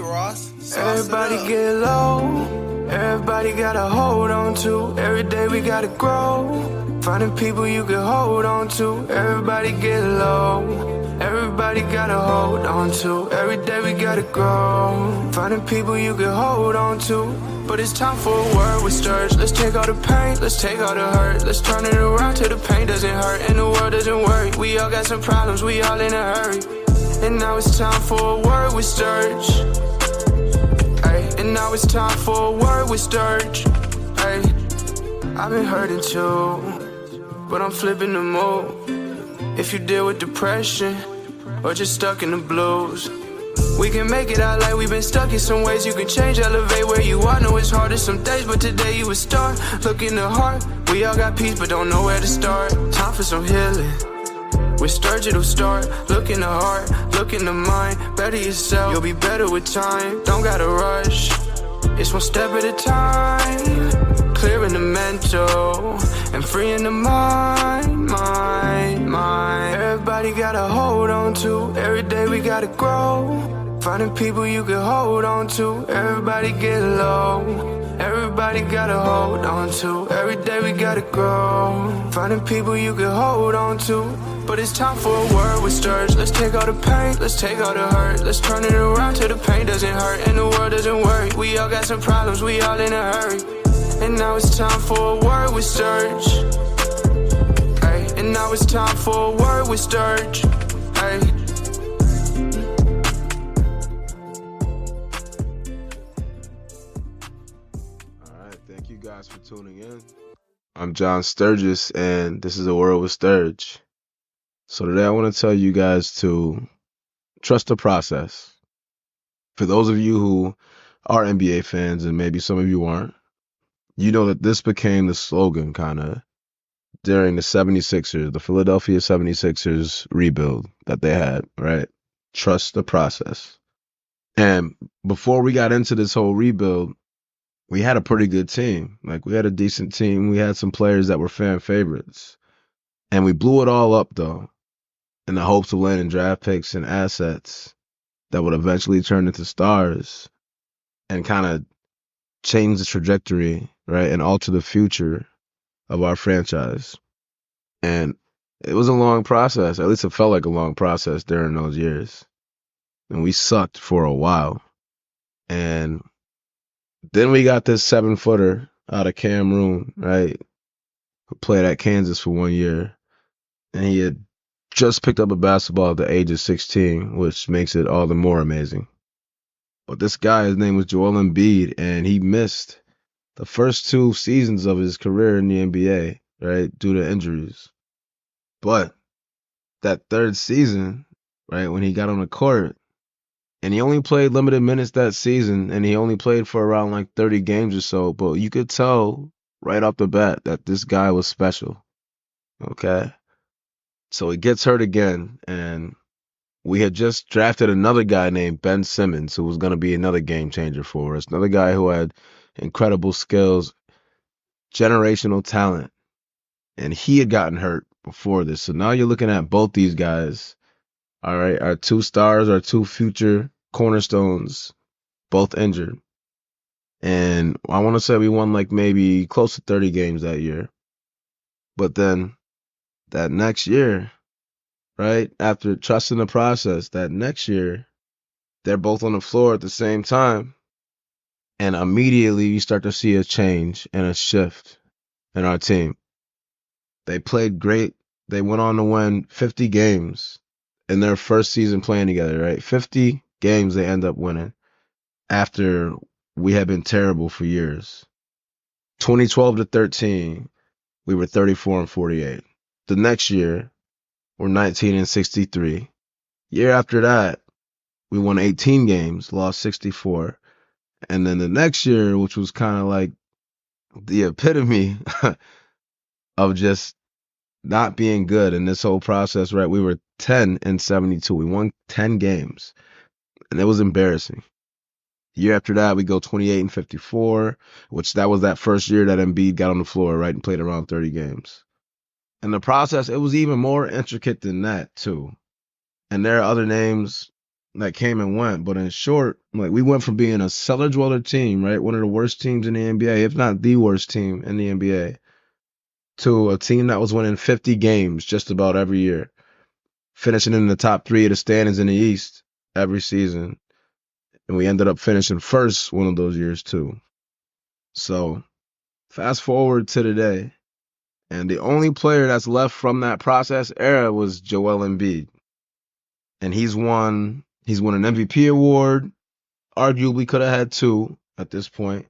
Ross. Everybody get low, everybody gotta hold on to. Every day we gotta grow, finding people you can hold on to. Everybody get low, everybody gotta hold on to. Every day we gotta grow, finding people you can hold on to. But it's time for a word with Sturg. Let's take all the pain, let's take all the hurt. Let's turn it around till the pain doesn't hurt and the world doesn't worry. We all got some problems, we all in a hurry. And now it's time for a word with Sturg. And now it's time for a word with Sturg. I've been hurting too, but I'm flipping the mood. If you deal with depression or just stuck in the blues, we can make it out like we've been stuck in some ways. You can change, elevate where you are. Know it's harder some days, but today you a start. Look in the heart, we all got peace, but don't know where to start. Time for some healing. With Sturg it'll start. Look in the heart, look in the mind. Better yourself, you'll be better with time. Don't gotta rush, it's one step at a time. Clearing the mental and freeing the mind. Everybody gotta hold on to. Every day we gotta grow, finding people you can hold on to. Everybody get low, everybody gotta hold on to. Every day we gotta grow, finding people you can hold on to. But it's time for a word with Sturg. Let's take all the pain, let's take all the hurt. Let's turn it around till the pain doesn't hurt and the world doesn't worry. We all got some problems, we all in a hurry. And now it's time for a word with Sturg. And now it's time for a word with Sturg. Alright, thank you guys for tuning in. I'm Jon Sturgis, and this is A Word with Sturg. So today I want to tell you guys to trust the process. For those of you who are NBA fans, and maybe some of you aren't, you know that this became the slogan kind of during the 76ers, the Philadelphia 76ers rebuild that they had, right? Trust the process. And before we got into this whole rebuild, we had a pretty good team. Like, we had a decent team. We had some players that were fan favorites. And we blew it all up, though, in the hopes of landing draft picks and assets that would eventually turn into stars and kind of change the trajectory, right, and alter the future of our franchise. And it was a long process. At least it felt like a long process during those years. And we sucked for a while. And then we got this 7-footer out of Cameroon, right, who played at Kansas for 1 year. And he had just picked up a basketball at the age of 16, which makes it all the more amazing. But this guy, his name was Joel Embiid, and he missed the first 2 seasons of his career in the NBA, right, due to injuries. But that 3rd season, right, when he got on the court, and he only played limited minutes that season, and he only played for around like 30 games or so, but you could tell right off the bat that this guy was special, okay? So he gets hurt again, and we had just drafted another guy named Ben Simmons, who was going to be another game changer for us, another guy who had incredible skills, generational talent, and he had gotten hurt before this. So now you're looking at both these guys, all right, our 2 stars, our 2 future cornerstones, both injured. And I want to say we won like maybe close to 30 games that year. But then that next year, right, after trusting the process, that next year, they're both on the floor at the same time. And immediately you start to see a change and a shift in our team. They played great. They went on to win 50 games in their first season playing together, right? 50 games they end up winning after we had been terrible for years. 2012 to 13, we were 34-48. The next year, we're 19-63. Year after that, we won 18 games, lost 64. And then the next year, which was kind of like the epitome of just not being good in this whole process, right? We were 10-72. We won 10 games, and it was embarrassing. Year after that, we go 28-54, which that was that first year that Embiid got on the floor, right, and played around 30 games. And the process, it was even more intricate than that, too. And there are other names that came and went. But in short, like we went from being a cellar dweller team, right? One of the worst teams in the NBA, if not the worst team in the NBA, to a team that was winning 50 games just about every year, finishing in the top 3 of the standings in the East every season. And we ended up finishing first one of those years too. So fast forward to today, and the only player that's left from that process era was Joel Embiid. And he's won an MVP award, arguably could have had 2 at this point.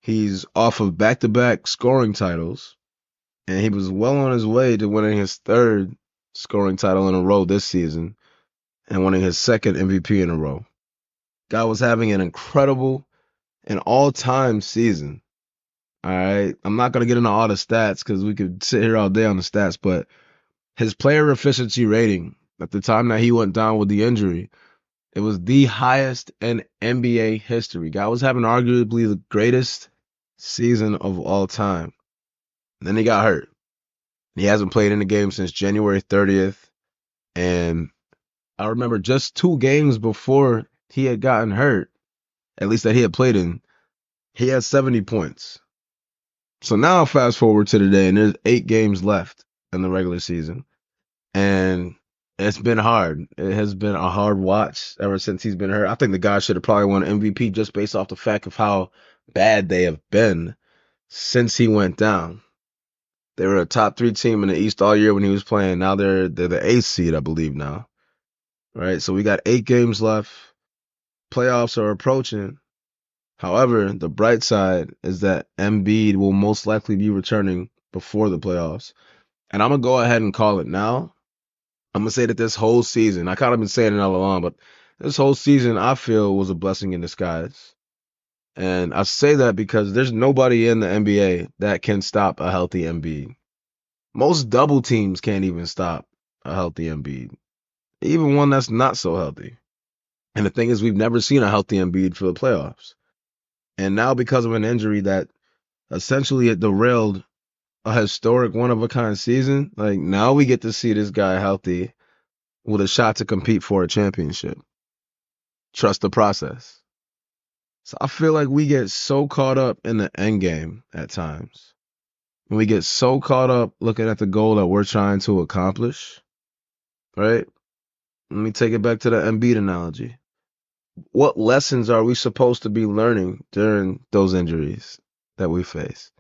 He's off of back-to-back scoring titles, and he was well on his way to winning his 3rd scoring title in a row this season and winning his 2nd MVP in a row. Guy was having an incredible and all-time season. All right. I'm not going to get into all the stats because we could sit here all day on the stats, but his player efficiency rating at the time that he went down with the injury, it was the highest in NBA history. Guy was having arguably the greatest season of all time. And then he got hurt. He hasn't played in the game since January 30th. And I remember just 2 games before he had gotten hurt, at least that he had played in, he had 70 points. So now fast forward to today, and there's 8 games left in the regular season. And it's been hard. It has been a hard watch ever since he's been hurt. I think the guy should have probably won MVP just based off the fact of how bad they have been since he went down. They were a top 3 team in the East all year when he was playing. Now they're the 8th seed, I believe now. Right? So we got 8 games left. Playoffs are approaching. However, the bright side is that Embiid will most likely be returning before the playoffs. And I'm going to go ahead and call it now. I'm going to say that this whole season, I kind of been saying it all along, but this whole season I feel was a blessing in disguise. And I say that because there's nobody in the NBA that can stop a healthy Embiid. Most double teams can't even stop a healthy Embiid, even one that's not so healthy. And the thing is, we've never seen a healthy Embiid for the playoffs. And now because of an injury that essentially it derailed a historic one-of-a-kind season, like now we get to see this guy healthy with a shot to compete for a championship. Trust the process. So I feel like we get so caught up in the end game at times. And we get so caught up looking at the goal that we're trying to accomplish, right? Let me take it back to the Embiid analogy. What lessons are we supposed to be learning during those injuries that we face?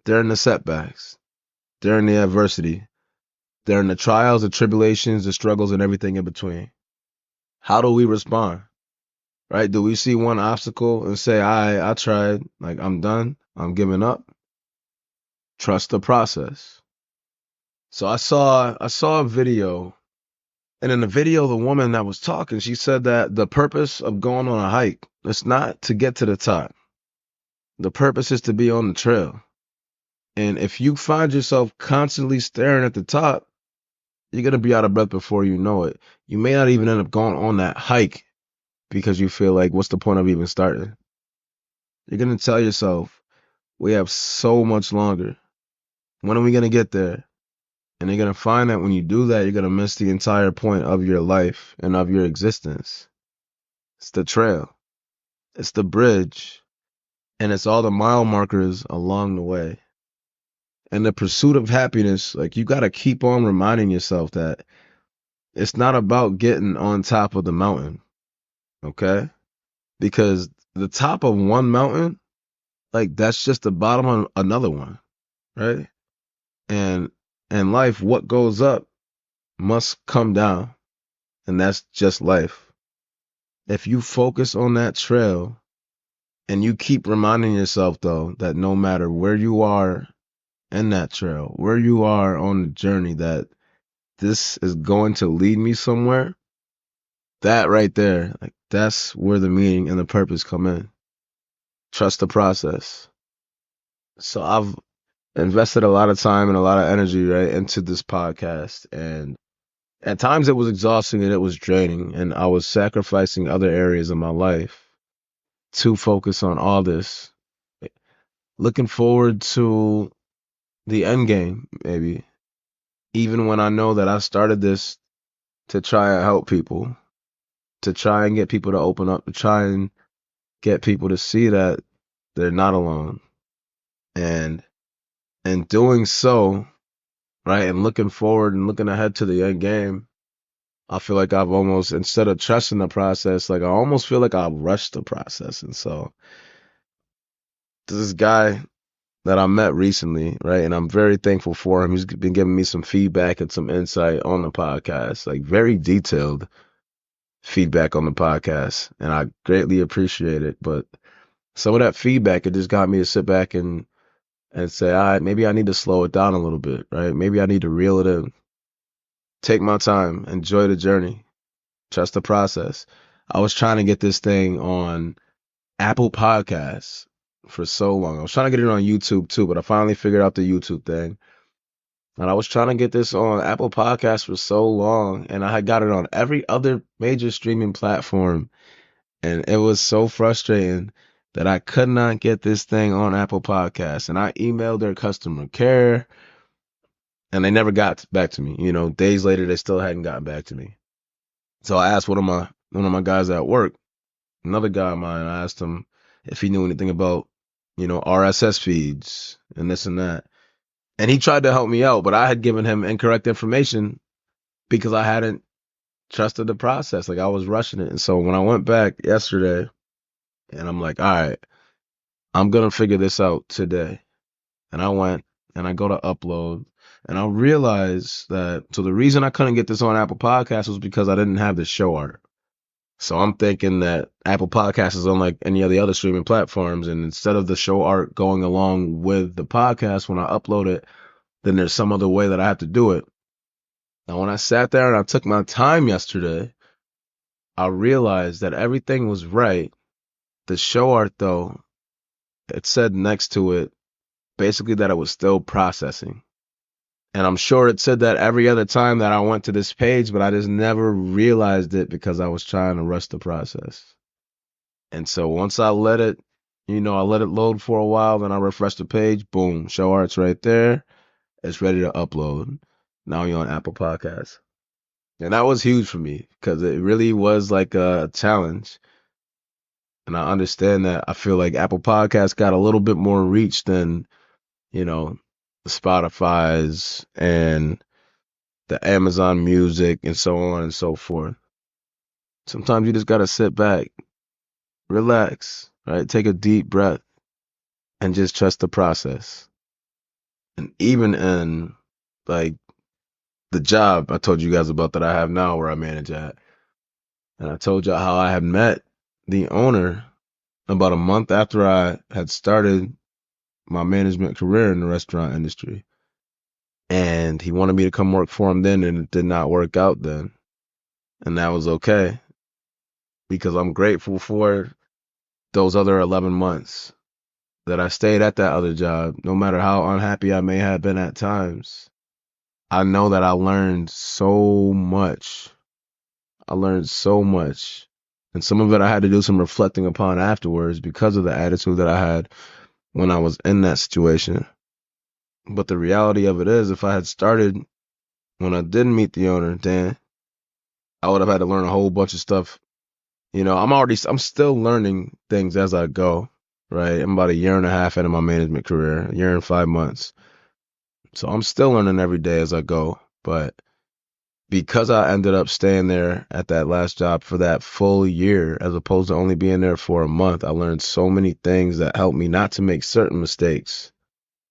During the setbacks, during the adversity, during the trials, the tribulations, the struggles, and everything in between. How do we respond? Right? Do we see one obstacle and say, I tried, like I'm done, I'm giving up? Trust the process. So I saw a video, and in the video, the woman that was talking, she said that the purpose of going on a hike is not to get to the top. The purpose is to be on the trail. And if you find yourself constantly staring at the top, you're going to be out of breath before you know it. You may not even end up going on that hike because you feel like, what's the point of even starting? You're going to tell yourself, we have so much longer. When are we going to get there? And you're going to find that when you do that, you're going to miss the entire point of your life and of your existence. It's the trail. It's the bridge. And it's all the mile markers along the way. And the pursuit of happiness, like you got to keep on reminding yourself that it's not about getting on top of the mountain. Okay? Because the top of one mountain, like that's just the bottom of another one. Right? And in life, what goes up must come down. And that's just life. If you focus on that trail and you keep reminding yourself, though, that no matter where you are in that trail, where you are on the journey, that this is going to lead me somewhere, that right there, like that's where the meaning and the purpose come in. Trust the process. So I've invested a lot of time and a lot of energy, right, into this podcast. And at times it was exhausting and it was draining. And I was sacrificing other areas of my life to focus on all this. Looking forward to the end game, maybe. Even when I know that I started this to try and help people. to try and get people to open up, to try and get people to see that they're not alone. And in doing so, right, and looking forward and looking ahead to the end game, I feel like I've almost, instead of trusting the process, like I almost feel like I've rushed the process. And so this guy that I met recently, right, and I'm very thankful for him. He's been giving me some feedback and some insight on the podcast, like very detailed feedback on the podcast, and I greatly appreciate it. But some of that feedback, it just got me to sit back and say, all right, maybe I need to slow it down a little bit, right? Maybe I need to reel it in, take my time, enjoy the journey, trust the process. I was trying to get this thing on Apple Podcasts for so long. I was trying to get it on YouTube too, but I finally figured out the YouTube thing. And I was trying to get this on Apple Podcasts for so long, and I had got it on every other major streaming platform. And it was so frustrating that I could not get this thing on Apple Podcasts. And I emailed their customer care, and they never got back to me. You know, days later, they still hadn't gotten back to me. So I asked one of my guys at work, another guy of mine, I asked him if he knew anything about, RSS feeds and this and that. And he tried to help me out, but I had given him incorrect information because I hadn't trusted the process. Like I was rushing it. And so when I went back yesterday and I'm like, all right, I'm going to figure this out today. And I went and I go to upload and I realized that, so the reason I couldn't get this on Apple Podcasts was because I didn't have the show art. So I'm thinking that Apple Podcasts is on like any of the other streaming platforms. And instead of the show art going along with the podcast, when I upload it, then there's some other way that I have to do it. Now, when I sat there and I took my time yesterday, I realized that everything was right. The show art, though, it said next to it basically that it was still processing. And I'm sure it said that every other time that I went to this page, but I just never realized it because I was trying to rush the process. And so once I let it, I let it load for a while, then I refresh the page, boom, show art's right there. It's ready to upload. Now you're on Apple Podcasts. And that was huge for me because it really was like a challenge. And I understand that. I feel like Apple Podcasts got a little bit more reach than, the Spotify's and the Amazon Music and so on and so forth. Sometimes you just got to sit back, relax, right? Take a deep breath and just trust the process. And even in like the job I told you guys about that I have now where I manage at, and I told you how I had met the owner about a month after I had started my management career in the restaurant industry. And he wanted me to come work for him then, and it did not work out then. And that was okay because I'm grateful for those other 11 months that I stayed at that other job. No matter how unhappy I may have been at times, I know that I learned so much. I learned so much. And some of it I had to do some reflecting upon afterwards because of the attitude that I had when I was in that situation. But the reality of it is, if I had started when I didn't meet the owner, then I would have had to learn a whole bunch of stuff. I'm still learning things as I go, right? I'm about a year and a half into my management career, a year and 5 months. So I'm still learning every day as I go. But because I ended up staying there at that last job for that full year, as opposed to only being there for a month, I learned so many things that helped me not to make certain mistakes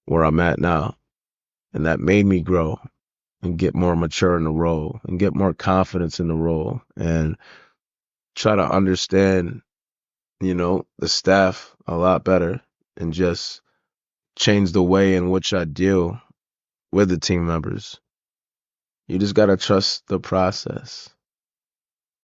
where I'm at now. And that made me grow and get more mature in the role and get more confidence in the role and try to understand, the staff a lot better and just change the way in which I deal with the team members. You just got to trust the process.